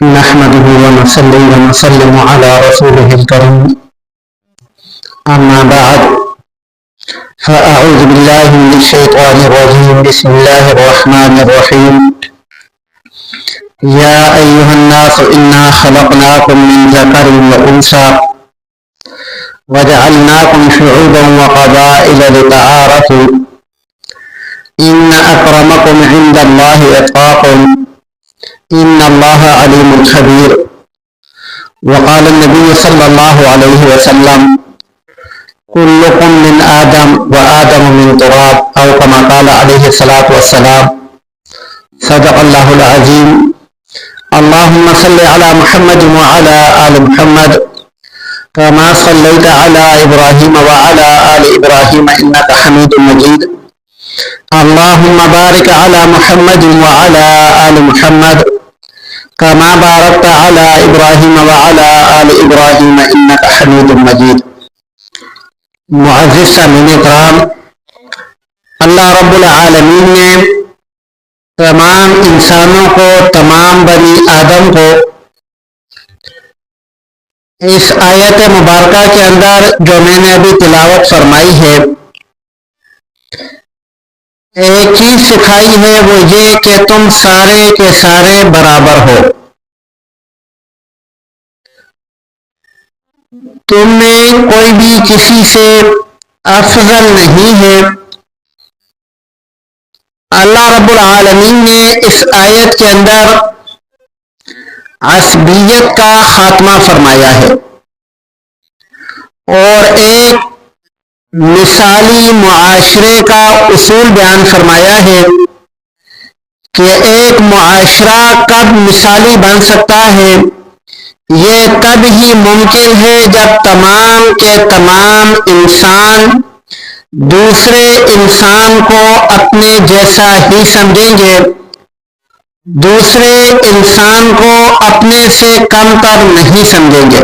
نحمده ونصلي ونسلم على رسوله الكريم أما بعد فأعوذ بالله من الشيطان الرجيم بسم الله الرحمن الرحيم يا أيها الناس إنا خلقناكم من ذكر وأنثى وجعلناكم شعوبا وقبائل لتعارفوا إن أكرمكم عند الله أتقاكم إن الله عليم خبير وقال النبي صلى الله عليه وسلم كلكم من آدم وآدم من تراب أو كما قال عليه الصلاة والسلام صدق الله العظيم اللهم صل على محمد وعلى آل محمد كما صليت على إبراهيم وعلى آل إبراهيم إنك حميد مجيد اللهم بارك على محمد وعلى آل محمد كما باركت على إبراهيم وعلى آل إبراهيم إنك حميد مجيد معزز سامعین کرام، اللہ رب العالمین نے تمام انسانوں کو، تمام بنی آدم کو اس آیت مبارکہ کے اندر جو میں نے ابھی تلاوت فرمائی ہے، ایک چیز سکھائی ہے، وہ یہ کہ تم سارے کے سارے برابر ہو، تم میں کوئی بھی کسی سے افضل نہیں ہے۔ اللہ رب العالمین نے اس آیت کے اندر عصبیت کا خاتمہ فرمایا ہے اور ایک مثالی معاشرے کا اصول بیان فرمایا ہے کہ ایک معاشرہ کب مثالی بن سکتا ہے۔ یہ تب ہی ممکن ہے جب تمام کے تمام انسان دوسرے انسان کو اپنے جیسا ہی سمجھیں گے، دوسرے انسان کو اپنے سے کم تر نہیں سمجھیں گے۔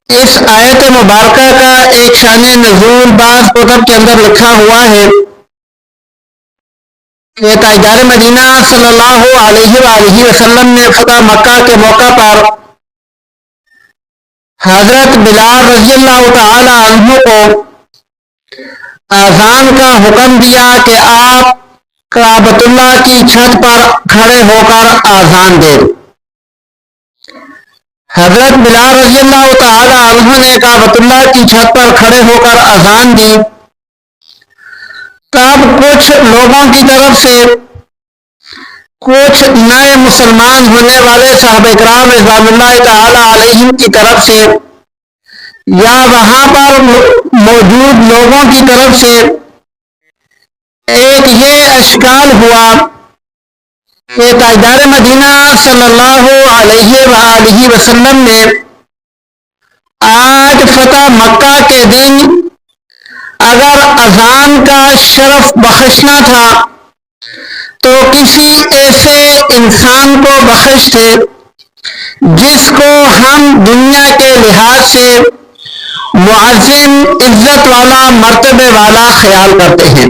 اس آیت مبارکہ کا ایک شان نزول بعض کتب کے اندر لکھا ہوا ہے کہ تاجدار مدینہ صلی اللہ علیہ وآلہ وسلم نے فتح مکہ کے موقع پر حضرت بلال رضی اللہ تعالی عنہ کو اذان کا حکم دیا کہ آپ کعبۃ اللہ کی چھت پر کھڑے ہو کر اذان دیں۔ حضرت بلال رضی اللہ تعالی عنہ نے کعبۃ اللہ کی چھت پر کھڑے ہو کر اذان دی۔ تب کچھ لوگوں کی طرف سے، کچھ نئے مسلمان ہونے والے صحابہ کرام رضوان اللہ تعالی علیہم کی طرف سے یا وہاں پر موجود لوگوں کی طرف سے ایک یہ اشکال ہوا کہ تاجدار مدینہ صلی اللہ علیہ وآلہ وسلم نے آج فتح مکہ کے دن اگر اذان کا شرف بخشنا تھا تو کسی ایسے انسان کو بخشتے جس کو ہم دنیا کے لحاظ سے معظم، عزت والا، مرتبے والا خیال کرتے ہیں۔